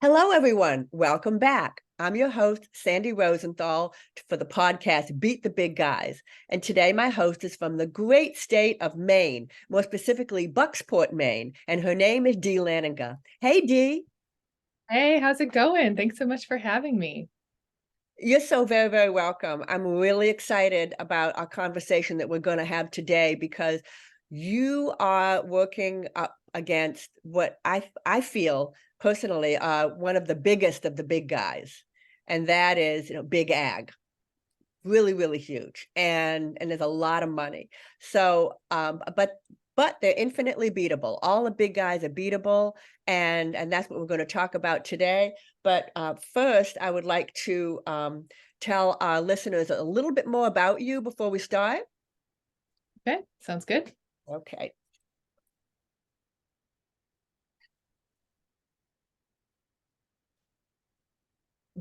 Hello, everyone. Welcome back. I'm your host, Sandy Rosenthal, for the podcast Beat the Big Guys. And today, my host is from the great state of Maine, more specifically Bucksport, Maine. And her name is Dee Laninga. Hey, Dee. Hey, how's it going? Thanks so much for having me. You're so very, very welcome. I'm really excited about our conversation that we're going to have today because you are working up against what I feel personally one of the biggest of the big guys, and that is big ag, really, really huge, and there's a lot of money. So, but they're infinitely beatable. All the big guys are beatable, and that's what we're going to talk about today. But first, I would like to tell our listeners a little bit more about you before we start. Okay, sounds good. Okay.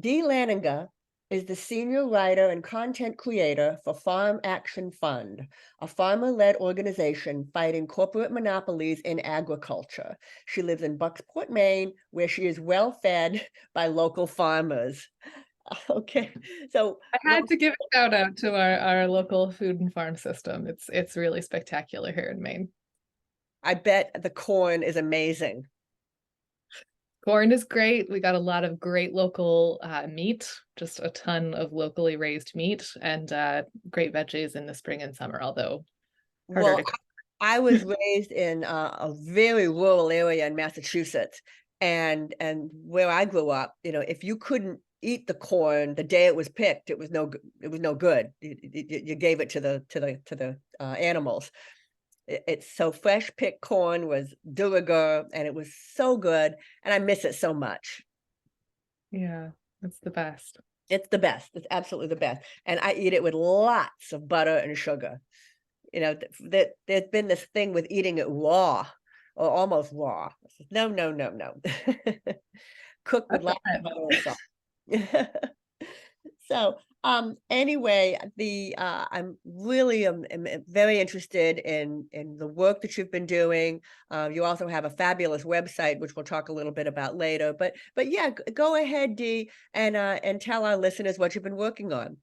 Dee Laninga is the senior writer and content creator for Farm Action Fund, a farmer-led organization fighting corporate monopolies in agriculture. She lives in Bucksport, Maine, where she is well fed by local farmers. Okay, so I had to give a shout out to our local food and farm system. It's really spectacular here in Maine. I bet the corn is amazing. Corn is great. We got a lot of great local meat, just a ton of locally raised meat, and great veggies in the spring and summer, although harder Well, to cook. I was raised in a very rural area in Massachusetts, and where I grew up, if you couldn't eat the corn the day it was picked, it was no good. You gave it to the animals. It's so fresh picked corn was de rigueur, and it was so good, and I miss it so much. Yeah, that's the best. It's the best. It's absolutely the best, and I eat it with lots of butter and sugar. That there's been this thing with eating it raw or almost raw. No, no, no, no. Cook with That's lots of it. butter and salt. So, anyway, I'm really am very interested in the work that you've been doing. You also have a fabulous website, which we'll talk a little bit about later. But yeah, go ahead, Dee, and tell our listeners what you've been working on.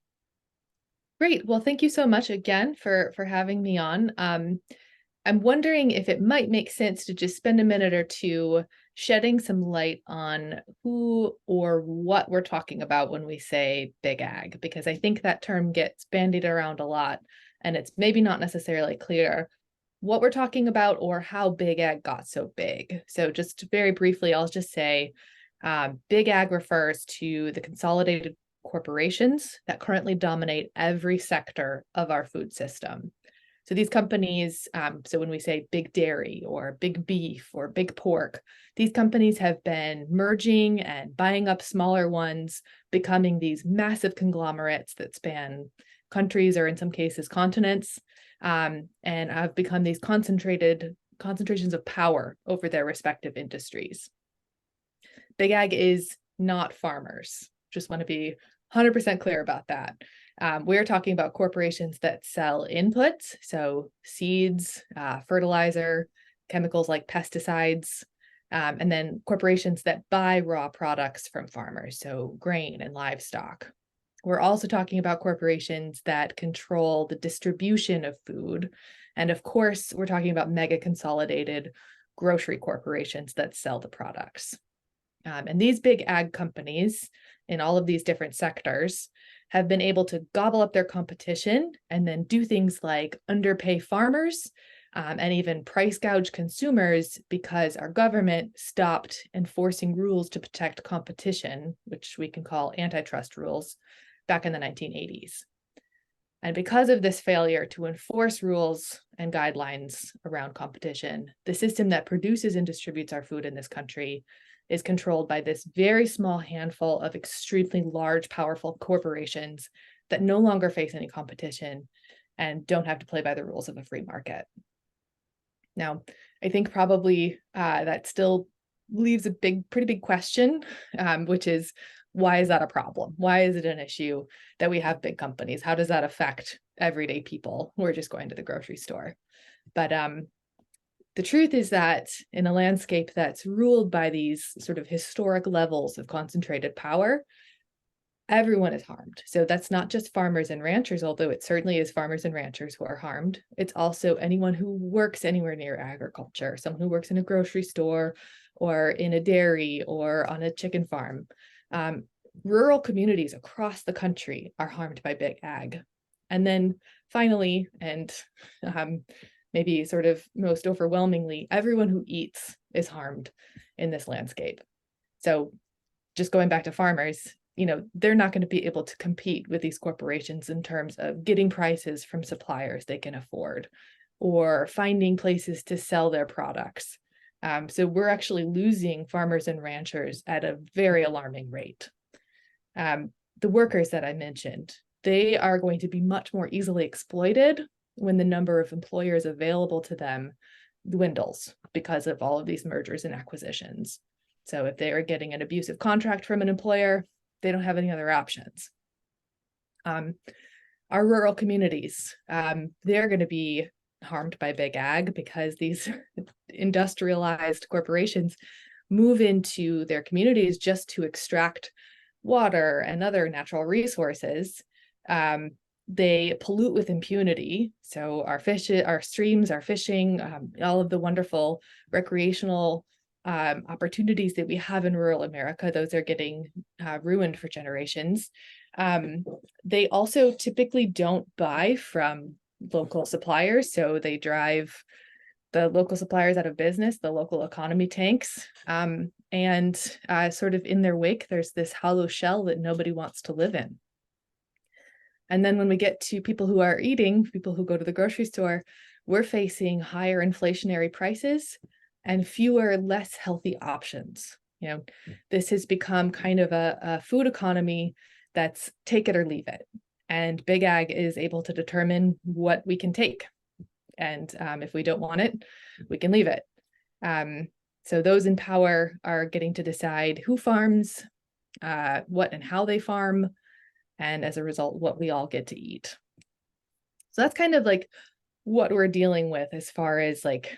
Great. Well, thank you so much again for having me on. I'm wondering if it might make sense to just spend a minute or two shedding some light on who or what we're talking about when we say big ag, because I think that term gets bandied around a lot and it's maybe not necessarily clear what we're talking about or how big ag got so big. So just very briefly, I'll just say big ag refers to the consolidated corporations that currently dominate every sector of our food system. So these companies, so when we say big dairy or big beef or big pork, these companies have been merging and buying up smaller ones, becoming these massive conglomerates that span countries or in some cases continents, and have become these concentrations of power over their respective industries. Big ag is not farmers. Just want to be 100% clear about that. We're talking about corporations that sell inputs, so seeds, fertilizer, chemicals like pesticides, and then corporations that buy raw products from farmers, so grain and livestock. We're also talking about corporations that control the distribution of food. And of course, we're talking about mega consolidated grocery corporations that sell the products. And these big ag companies in all of these different sectors have been able to gobble up their competition and then do things like underpay farmers and even price gouge consumers because our government stopped enforcing rules to protect competition, which we can call antitrust rules, back in the 1980s. And because of this failure to enforce rules and guidelines around competition, the system that produces and distributes our food in this country is controlled by this very small handful of extremely large, powerful corporations that no longer face any competition and don't have to play by the rules of a free market. Now, I think probably that still leaves a pretty big question, which is, why is that a problem? Why is it an issue that we have big companies? How does that affect everyday people who are just going to the grocery store? But The truth is that in a landscape that's ruled by these sort of historic levels of concentrated power, everyone is harmed. So that's not just farmers and ranchers, although it certainly is farmers and ranchers who are harmed. It's also anyone who works anywhere near agriculture, someone who works in a grocery store or in a dairy or on a chicken farm. Rural communities across the country are harmed by big ag. And then finally, and maybe sort of most overwhelmingly, everyone who eats is harmed in this landscape. So just going back to farmers, they're not going to be able to compete with these corporations in terms of getting prices from suppliers they can afford or finding places to sell their products. So we're actually losing farmers and ranchers at a very alarming rate. The workers that I mentioned, they are going to be much more easily exploited when the number of employers available to them dwindles because of all of these mergers and acquisitions. So if they are getting an abusive contract from an employer, they don't have any other options. Our rural communities, they're going to be harmed by big ag because these industrialized corporations move into their communities just to extract water and other natural resources. They pollute with impunity. So our fish, our streams, our fishing, all of the wonderful recreational opportunities that we have in rural America, those are getting ruined for generations. They also typically don't buy from local suppliers, so they drive the local suppliers out of business, the local economy tanks, and sort of in their wake, there's this hollow shell that nobody wants to live in. And then when we get to people who are eating, people who go to the grocery store, we're facing higher inflationary prices and fewer, less healthy options. This has become kind of a food economy that's take it or leave it. And big ag is able to determine what we can take. And if we don't want it, we can leave it. So those in power are getting to decide who farms, what and how they farm, and as a result, what we all get to eat. So that's kind of like what we're dealing with as far as like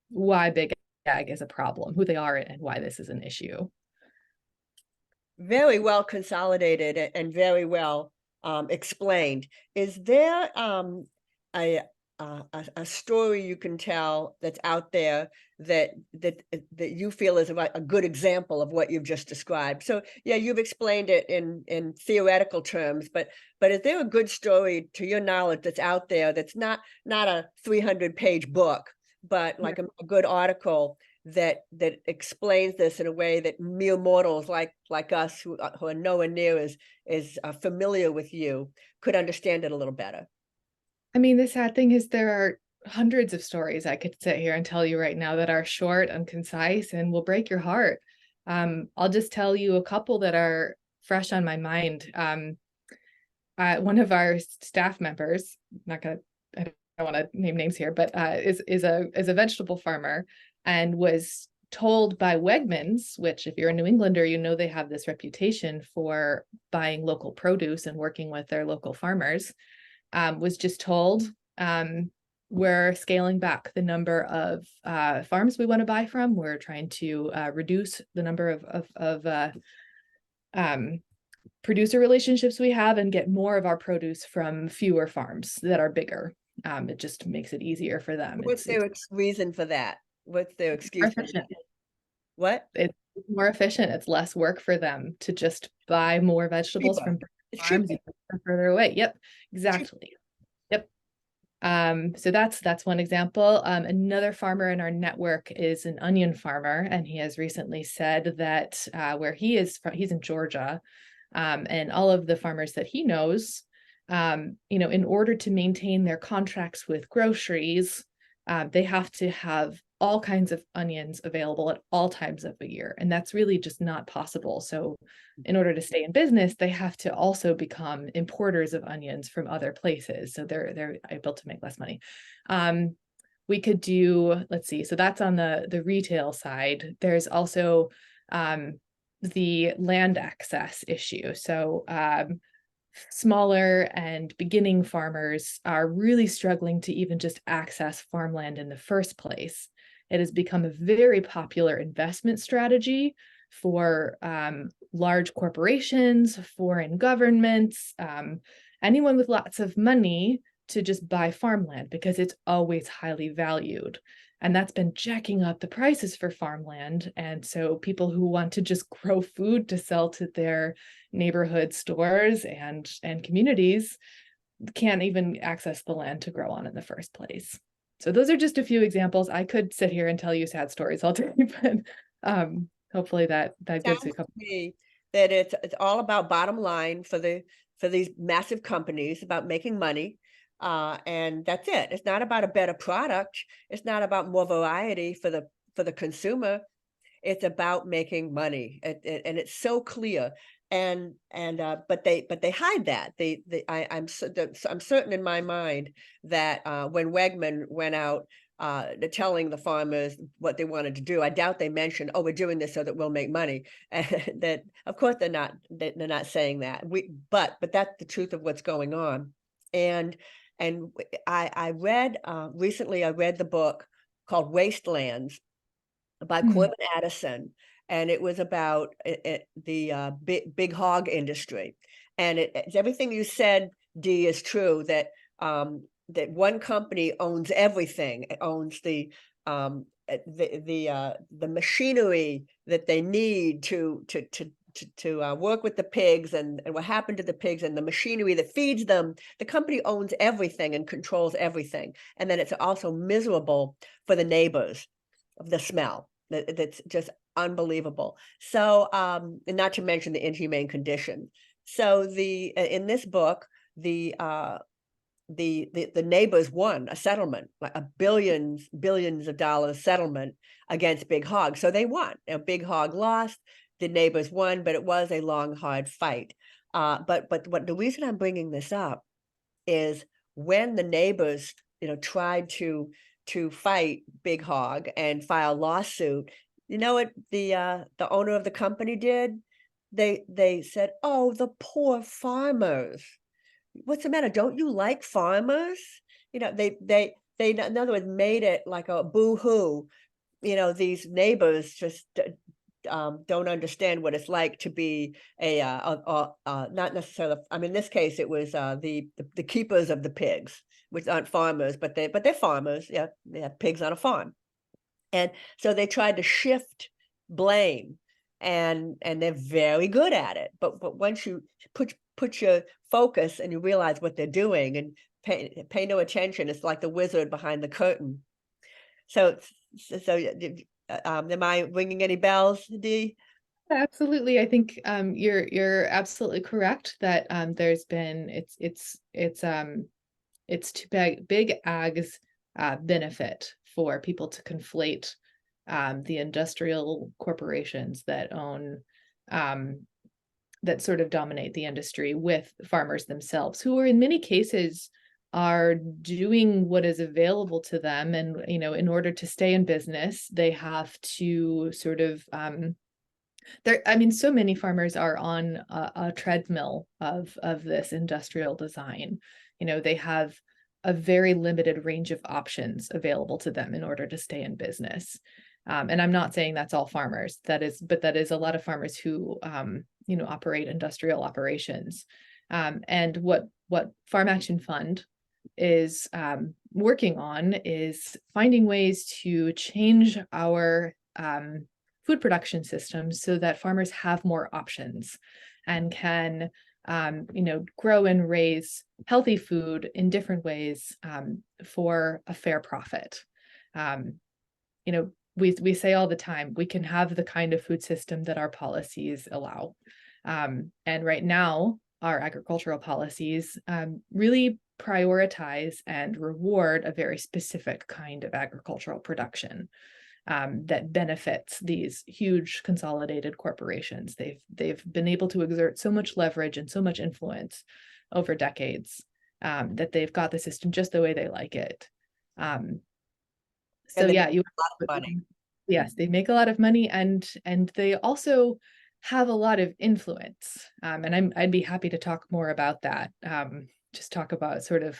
why big ag is a problem, who they are, and why this is an issue. Very well consolidated and very well explained. Is there a story you can tell that's out there that you feel is a good example of what you've just described? So yeah, you've explained it in theoretical terms, but is there a good story to your knowledge that's out there that's not a 300-page book, but like a good article that explains this in a way that mere mortals like us who are nowhere near as familiar with you could understand it a little better? I mean, the sad thing is there are hundreds of stories I could sit here and tell you right now that are short and concise and will break your heart. I'll just tell you a couple that are fresh on my mind. One of our staff members, I don't want to name names here, but is a vegetable farmer and was told by Wegmans, which if you're a New Englander, they have this reputation for buying local produce and working with their local farmers. Was just told we're scaling back the number of farms we want to buy from. We're trying to reduce the number of producer relationships we have and get more of our produce from fewer farms that are bigger. It just makes it easier for them. What's their reason for that? What's their excuse for that? What? It's more efficient. It's less work for them to just buy more vegetables from farms further away. Yep, exactly. Yep. So that's one example. Another farmer in our network is an onion farmer, and he has recently said that where he is from, he's in Georgia, and all of the farmers that he knows, in order to maintain their contracts with groceries, they have to have all kinds of onions available at all times of the year. And that's really just not possible. So in order to stay in business, they have to also become importers of onions from other places. So they're able to make less money. We could do, let's see, so that's on the retail side. There's also the land access issue. So smaller and beginning farmers are really struggling to even just access farmland in the first place. It has become a very popular investment strategy for large corporations, foreign governments, anyone with lots of money to just buy farmland because it's always highly valued. And that's been jacking up the prices for farmland. And so people who want to just grow food to sell to their neighborhood stores and communities can't even access the land to grow on in the first place. So those are just a few examples. I could sit here and tell you sad stories all day, but hopefully that gives you a Sounds to couple. me that it's all about bottom line for these massive companies, about making money. And that's it. It's not about a better product. It's not about more variety for the consumer. It's about making money, and it's so clear. But they hide that. I'm certain in my mind that when Wegman went out telling the farmers what they wanted to do, I doubt they mentioned, "Oh, we're doing this so that we'll make money." And that, of course, they're not saying that. But that's the truth of what's going on. And I read recently. I read the book called Wastelands by Hmm. Corbin Addison, and it was about the big hog industry. And it's everything you said, Dee, is true. That one company owns everything. It owns the machinery that they need to work with the pigs, and what happened to the pigs, and the machinery that feeds them. The company owns everything and controls everything, and then it's also miserable for the neighbors of the smell. That's just unbelievable. So, and not to mention the inhumane condition. So in this book, the the neighbors won a settlement, like a billions of dollars settlement against Big Hog. So they won. Big Hog lost, the neighbors won, but it was a long, hard fight. But what the reason I'm bringing this up is when the neighbors, tried to fight Big Hog and file lawsuit, you know what the owner of the company did? They said, "Oh, the poor farmers. What's the matter? Don't you like farmers?" They in other words made it like a boo-hoo. These neighbors just don't understand what it's like to be not necessarily. I mean, in this case, it was the keepers of the pigs, which aren't farmers, but they're farmers. Yeah, they have pigs on a farm, and so they tried to shift blame, and they're very good at it. But once you put your focus and you realize what they're doing and pay no attention, it's like the wizard behind the curtain. So am I ringing any bells, Dee? Absolutely. I think you're absolutely correct that there's been it's to big ag's benefit for people to conflate the industrial corporations that own that sort of dominate the industry with farmers themselves, who are in many cases are doing what is available to them. And, in order to stay in business, they have to sort of I mean, so many farmers are on a treadmill of this industrial design. They have a very limited range of options available to them in order to stay in business. And I'm not saying that's all farmers. But that is a lot of farmers who, operate industrial operations. And what Farm Action Fund is working on is finding ways to change our food production systems so that farmers have more options and can grow and raise healthy food in different ways for a fair profit. um, we say all the time we can have the kind of food system that our policies allow, and right now our agricultural policies really prioritize and reward a very specific kind of agricultural production that benefits these huge consolidated corporations. They've been able to exert so much leverage and so much influence over decades that they've got the system just the way they like it. So And they make yeah, you a lot of money. yes, they make a lot of money, and they also have a lot of influence. And I'd be happy to talk more about that. Just talk about sort of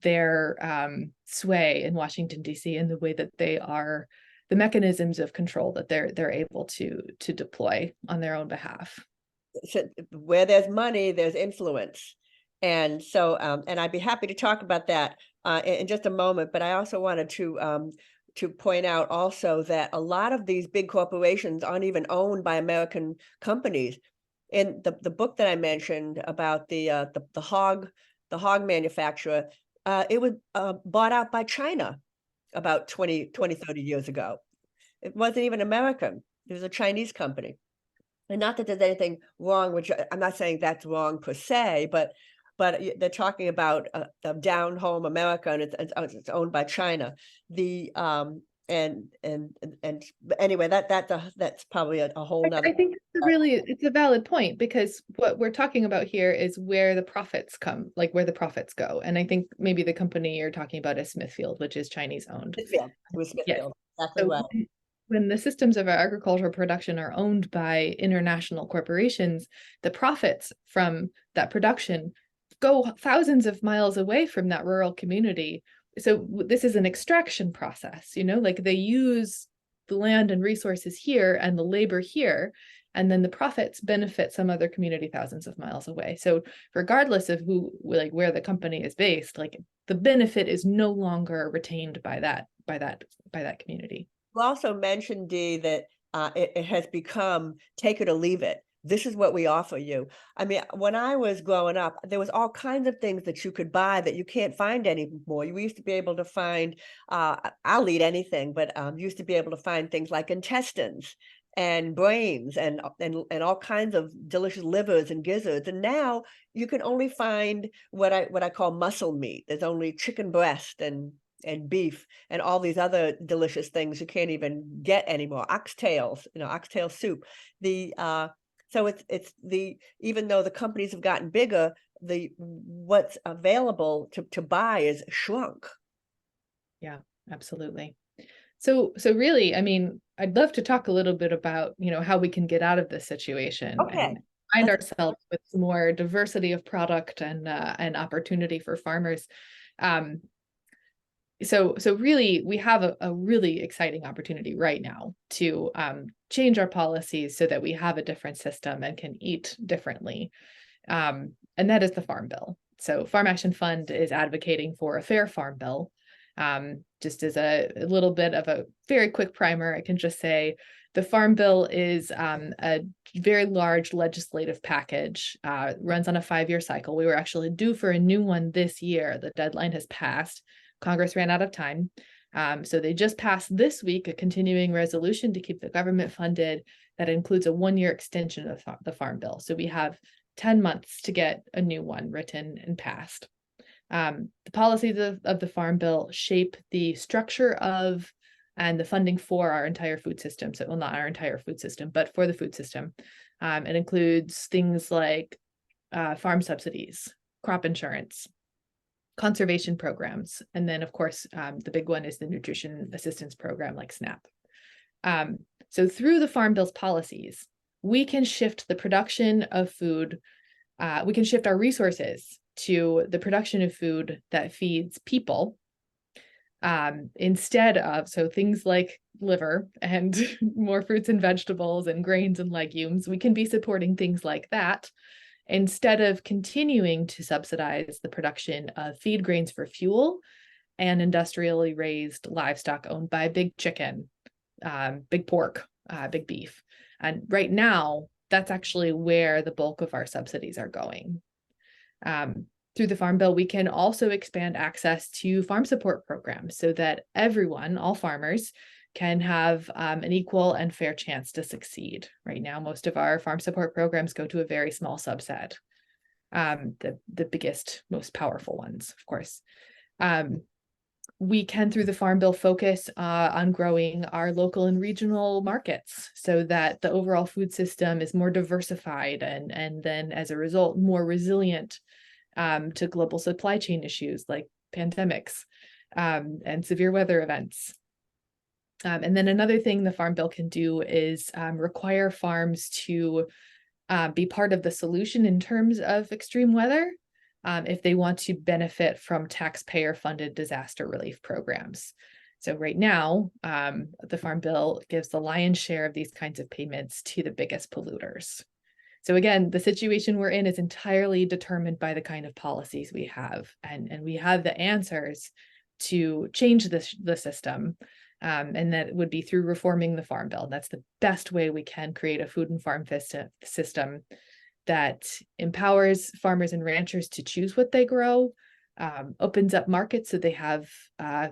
their sway in Washington, D.C. and the way that they are the mechanisms of control that they're able to deploy on their own behalf. So where there's money, there's influence. And so, and I'd be happy to talk about that in just a moment. But I also wanted to point out also that a lot of these big corporations aren't even owned by American companies. In the book that I mentioned about the hog manufacturer, it was bought out by China about 30 years ago. It wasn't even American. It was a Chinese company. And not that there's anything wrong, which I'm not saying that's wrong per se, but they're talking about the down home America, and it's owned by China. The but anyway, that's probably a whole nother. I think it's a valid point, because what we're talking about here is where the profits come, like where the profits go. And I think maybe the company you're talking about is Smithfield, which is Chinese owned. Smithfield. It was Yes. Smithfield. Exactly So right. when the systems of our agricultural production are owned by international corporations, the profits from that production go thousands of miles away from that rural community. So this is an extraction process, like they use the land and resources here and the labor here, and then the profits benefit some other community thousands of miles away. So regardless of where the company is based, like the benefit is no longer retained by that community. You also mentioned, Dee, that it has become take it or leave it. This is what we offer you. I mean, when I was growing up, there was all kinds of things that you could buy that you can't find anymore. You used to be able to find, I'll eat anything, but you used to be able to find things like intestines and brains and all kinds of delicious livers and gizzards. And now you can only find what I call muscle meat. There's only chicken breast and beef and all these other delicious things you can't even get anymore. Oxtails, oxtail soup. The So it's the even though the companies have gotten bigger, the what's available to buy is shrunk. Yeah, absolutely. So really, I mean, I'd love to talk a little bit about, how we can get out of this situation Okay. and find Let's ourselves with more diversity of product and opportunity for farmers. Um, so really, we have a really exciting opportunity right now to change our policies so that we have a different system and can eat differently. And that is the Farm Bill. So Farm Action Fund is advocating for a fair farm bill. Just as a little bit of a very quick primer, I can just say the Farm Bill is a very large legislative package, runs on a 5-year cycle. We were actually due for a new one this year. The deadline has passed. Congress ran out of time. So they just passed this week a continuing resolution to keep the government funded that includes a 1-year extension of the Farm Bill. So we have 10 months to get a new one written and passed. The policies of the Farm Bill shape the structure of and the funding for our entire food system. So, well, not our entire food system, but for the food system. It includes things like farm subsidies, crop insurance, conservation programs, and then, of course, the big one is the nutrition assistance program like SNAP. So through the Farm Bill's policies, we can shift the production of food. We can shift our resources to the production of food that feeds people instead of, so things like liver and more fruits and vegetables and grains and legumes. We can be supporting things like that instead of continuing to subsidize the production of feed grains for fuel and industrially raised livestock owned by big chicken, big pork, big beef. And right now, that's actually where the bulk of our subsidies are going. Through the Farm Bill, we can also expand access to farm support programs so that everyone, all farmers, can have an equal and fair chance to succeed. Right now, most of our farm support programs go to a very small subset, the biggest, most powerful ones, of course. We can, through the Farm Bill, focus on growing our local and regional markets so that the overall food system is more diversified and then, as a result, more resilient to global supply chain issues like pandemics and severe weather events. And then another thing the Farm Bill can do is require farms to be part of the solution in terms of extreme weather if they want to benefit from taxpayer-funded disaster relief programs. So right now, the Farm Bill gives the lion's share of these kinds of payments to the biggest polluters. So again, the situation we're in is entirely determined by the kind of policies we have, and we have the answers to change the system, and that would be through reforming the Farm Bill. That's the best way we can create a food and farm system that empowers farmers and ranchers to choose what they grow, opens up markets so they have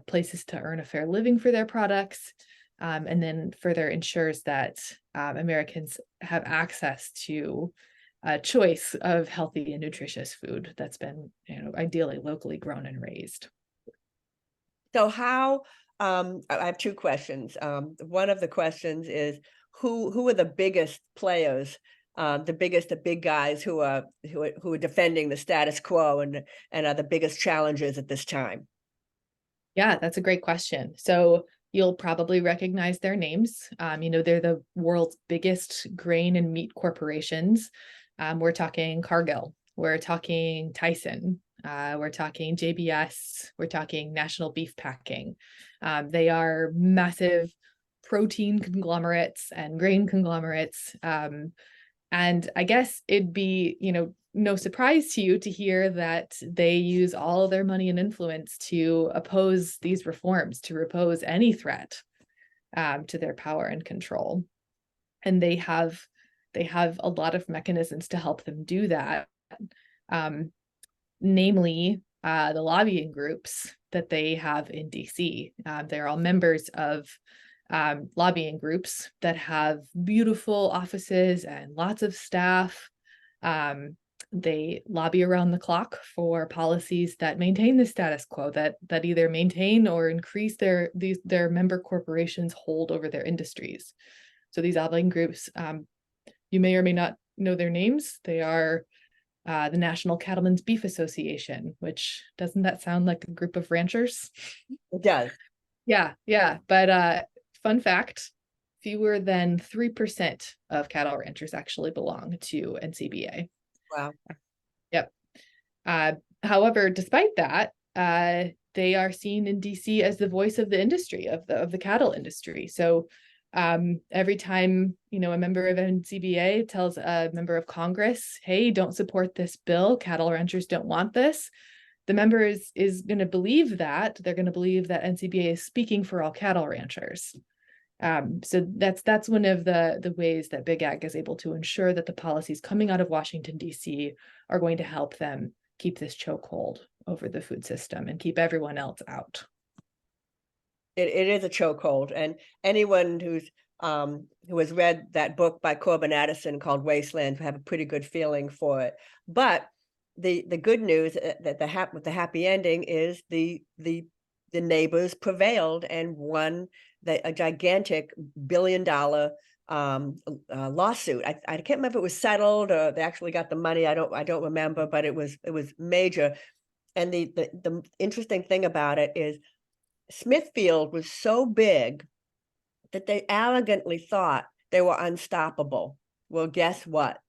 places to earn a fair living for their products, and then further ensures that Americans have access to a choice of healthy and nutritious food that's been, ideally locally grown and raised. So how, I have two questions. One of the questions is who are the biggest players, the big guys who are defending the status quo and are the biggest challenges at this time? Yeah, that's a great question. So you'll probably recognize their names. They're the world's biggest grain and meat corporations. We're talking Cargill, we're talking Tyson, we're talking JBS, we're talking National Beef Packing. They are massive protein conglomerates and grain conglomerates. And I guess it'd be, no surprise to you to hear that they use all of their money and influence to oppose these reforms, to oppose any threat to their power and control. And they have a lot of mechanisms to help them do that. Namely, the lobbying groups that they have in DC. They're all members of lobbying groups that have beautiful offices and lots of staff. They lobby around the clock for policies that maintain the status quo, that either maintain or increase their member corporations' hold over their industries. So these lobbying groups, you may or may not know their names. They are the National Cattlemen's Beef Association, which doesn't that sound like a group of ranchers? It does. Yeah. But fun fact, fewer than 3% of cattle ranchers actually belong to NCBA. Wow. Yep. However, despite that, they are seen in DC as the voice of the industry, of the cattle industry. So every time, a member of NCBA tells a member of Congress, hey, don't support this bill, cattle ranchers don't want this, the member is going to believe that. They're going to believe that NCBA is speaking for all cattle ranchers. So that's one of the ways that Big Ag is able to ensure that the policies coming out of Washington, D.C. are going to help them keep this chokehold over the food system and keep everyone else out. It is a chokehold, and anyone who has read that book by Corbin Addison called Wasteland have a pretty good feeling for it. But the good news that with the happy ending is the neighbors prevailed and won a gigantic $1 billion lawsuit. I can't remember if it was settled or they actually got the money. I don't remember, but it was major. And the interesting thing about it is Smithfield was so big that they arrogantly thought they were unstoppable. Well, guess what?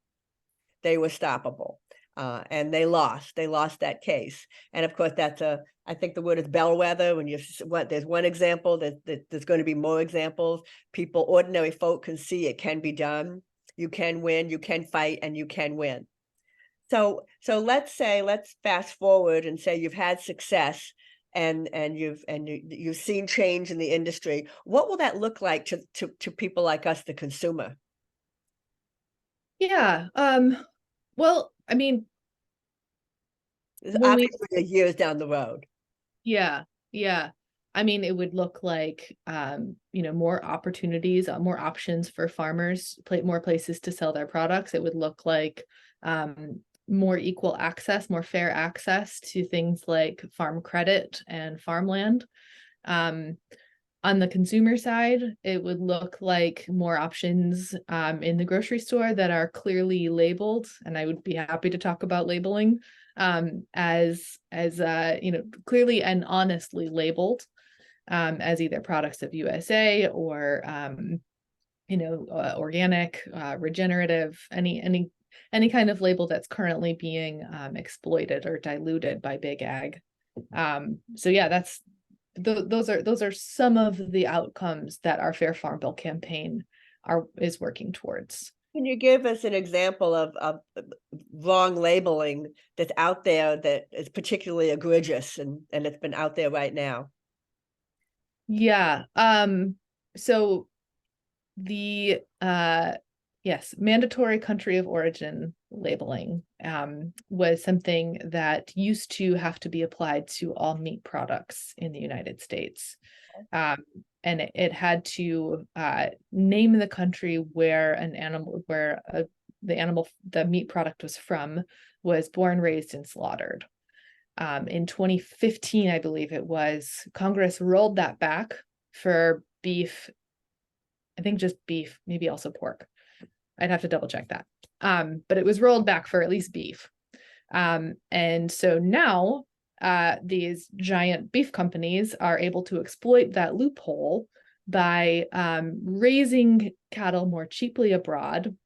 They were stoppable. And they lost that case. And of course, I think the word is bellwether. When there's one example, there's going to be more examples. Ordinary folk can see it can be done. You can win, you can fight, and you can win. So let's fast forward and say you've had success and you've seen change in the industry. What will that look like to people like us, the consumer? Yeah. Well, I mean, It's when we obviously years down the road. yeah, yeah. I mean, it would look like more opportunities, more options for farmers, more places to sell their products. It would look like more equal access, more fair access to things like farm credit and farmland. On the consumer side, it would look like more options in the grocery store that are clearly labeled, and I would be happy to talk about labeling as clearly and honestly labeled as either products of USA or organic, regenerative, any kind of label that's currently being exploited or diluted by Big Ag. So yeah, those are some of the outcomes that our Fair Farm Bill campaign is working towards. Can you give us an example of wrong labeling that's out there that is particularly egregious and it's been out there right now? Yeah. So the yes, mandatory country of origin labeling was something that used to have to be applied to all meat products in the United States. And it had to name the country where the meat product was from, was born, raised, and slaughtered. In 2015, I believe it was, Congress rolled that back for beef. I think just beef, maybe also pork. I'd have to double check that. But it was rolled back for at least beef. And so now these giant beef companies are able to exploit that loophole by raising cattle more cheaply abroad,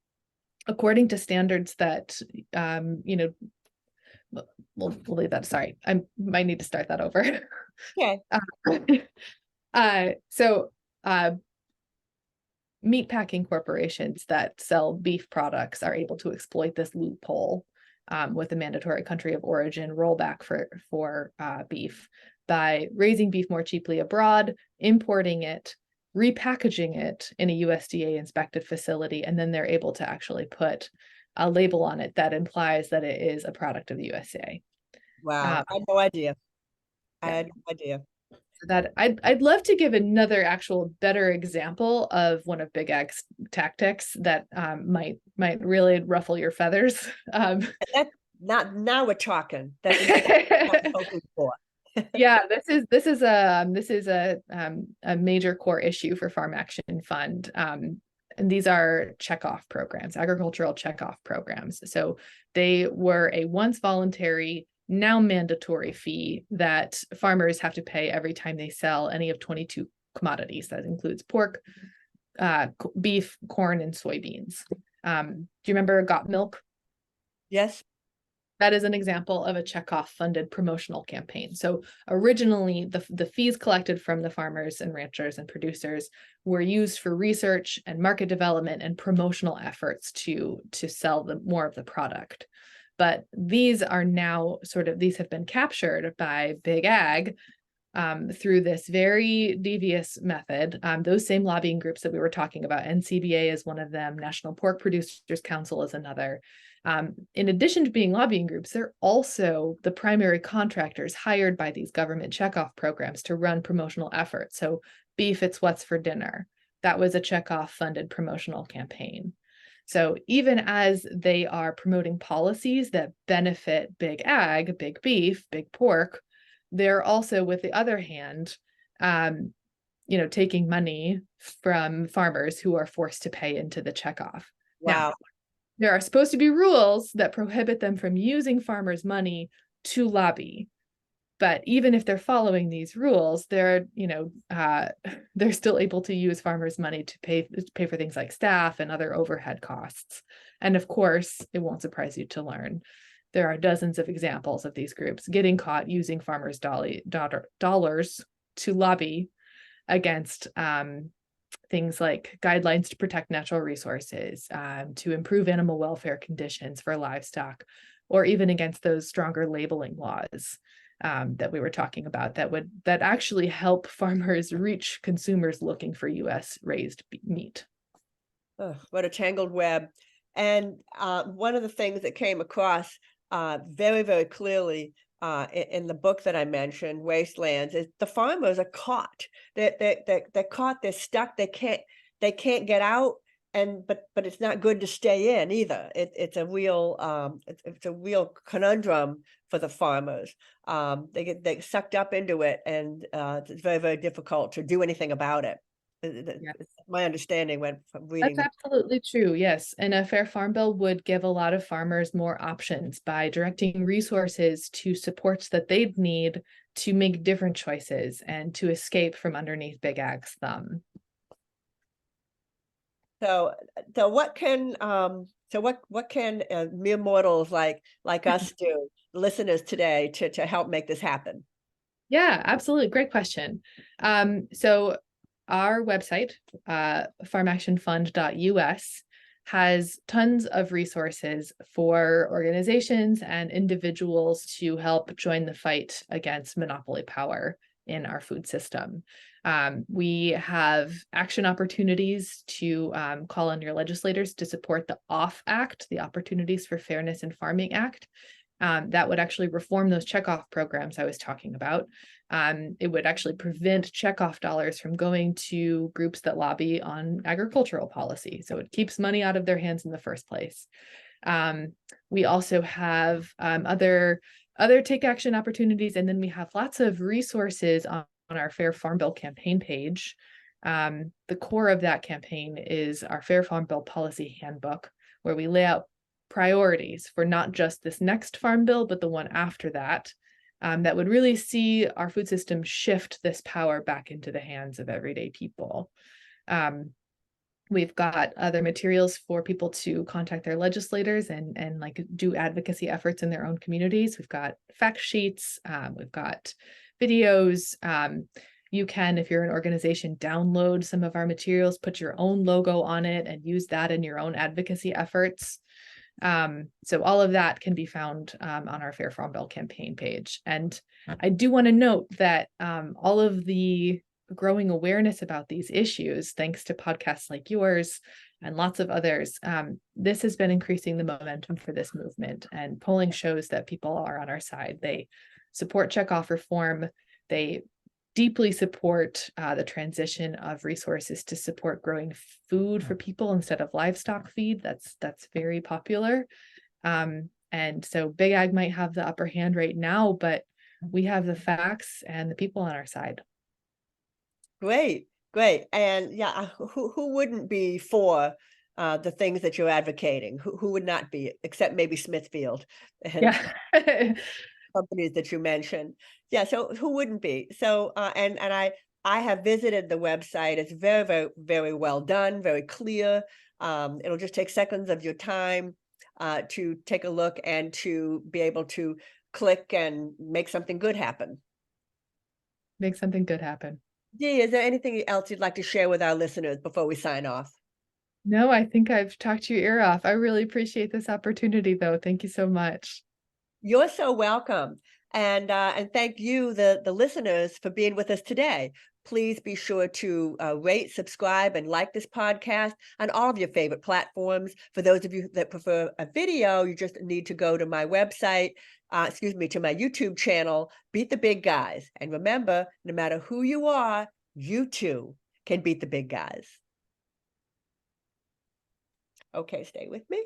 according to standards that, we'll leave that. Sorry, I might need to start that over. Okay. So meatpacking corporations that sell beef products are able to exploit this loophole with the mandatory country of origin rollback for beef by raising beef more cheaply abroad, importing it, repackaging it in a USDA inspected facility, and then they're able to actually put a label on it that implies that it is a product of the USA. Wow. I had no idea. I Yeah. had no idea. That I'd love to give another actual better example of one of Big Ag's tactics that might really ruffle your feathers. That's not, now we're talking. That's exactly what I'm hoping for. Yeah, this is a major core issue for Farm Action Fund. And these are checkoff programs, agricultural checkoff programs. So they were a once voluntary, now mandatory fee that farmers have to pay every time they sell any of 22 commodities. That includes pork, beef, corn, and soybeans. Do you remember Got Milk? Yes. That is an example of a checkoff funded promotional campaign. So originally the fees collected from the farmers and ranchers and producers were used for research and market development and promotional efforts to sell more of the product. But these are now these have been captured by Big Ag through this very devious method. Those same lobbying groups that we were talking about, NCBA is one of them, National Pork Producers Council is another. In addition to being lobbying groups, they're also the primary contractors hired by these government checkoff programs to run promotional efforts. So Beef, It's What's for Dinner, that was a checkoff funded promotional campaign. So even as they are promoting policies that benefit Big Ag, big beef, big pork, they're also, with the other hand, taking money from farmers who are forced to pay into the checkoff. Wow. Now, there are supposed to be rules that prohibit them from using farmers' money to lobby. But even if they're following these rules, they're still able to use farmers' money to pay for things like staff and other overhead costs. And of course, it won't surprise you to learn there are dozens of examples of these groups getting caught using farmers' dollars to lobby against things like guidelines to protect natural resources, to improve animal welfare conditions for livestock, or even against those stronger labeling laws that we were talking about that actually help farmers reach consumers looking for US raised meat. Oh, what a tangled web. And one of the things that came across very, very clearly in the book that I mentioned, Wastelands, is the farmers are caught. They're caught. They're stuck. They can't get out. And but it's not good to stay in either. It's a real it's a real conundrum for the farmers. They get sucked up into it, and it's very, very difficult to do anything about it. Yeah. My understanding when from reading. That's absolutely true. Yes. And a fair farm bill would give a lot of farmers more options by directing resources to supports that they'd need to make different choices and to escape from underneath Big Ag's thumb. So what can mere mortals like us do, listeners today, to help make this happen? Yeah, absolutely. Great question. So our website, farmactionfund.us, has tons of resources for organizations and individuals to help join the fight against monopoly power in our food system. We have action opportunities to call on your legislators to support the OFF Act, the Opportunities for Fairness in Farming Act. That would actually reform those checkoff programs I was talking about. It would actually prevent checkoff dollars from going to groups that lobby on agricultural policy. So it keeps money out of their hands in the first place. We also have other take action opportunities, and then we have lots of resources on our Fair Farm Bill campaign page. The core of that campaign is our Fair Farm Bill policy handbook, where we lay out priorities for not just this next farm bill, but the one after that, that would really see our food system shift this power back into the hands of everyday people. We've got other materials for people to contact their legislators and like do advocacy efforts in their own communities. We've got fact sheets, we've got videos. You can, if you're an organization, download some of our materials, put your own logo on it, and use that in your own advocacy efforts. So all of that can be found on our Fair Farm Bill campaign page. And I do want to note that all of the growing awareness about these issues, thanks to podcasts like yours and lots of others, this has been increasing the momentum for this movement. And polling shows that people are on our side. They support checkoff reform. They deeply support the transition of resources to support growing food for people instead of livestock feed. That's very popular. And so Big Ag might have the upper hand right now, but we have the facts and the people on our side. Great, great. And yeah, who wouldn't be for the things that you're advocating? Who would not be, except maybe Smithfield and Yeah. companies that you mentioned. Yeah, so who wouldn't be? So and I have visited the website. It's very, very, very well done, very clear. It'll just take seconds of your time to take a look and to be able to click and make something good happen. Make something good happen. Dee, is there anything else you'd like to share with our listeners before we sign off? No, I think I've talked your ear off. I really appreciate this opportunity, though. Thank you so much. You're so welcome. And thank you, the listeners, for being with us today. Please be sure to rate, subscribe, and like this podcast on all of your favorite platforms. For those of you that prefer a video, you just need to go to my website, to my YouTube channel, Beat the Big Guys. And remember, no matter who you are, you too can beat the big guys. Okay, stay with me.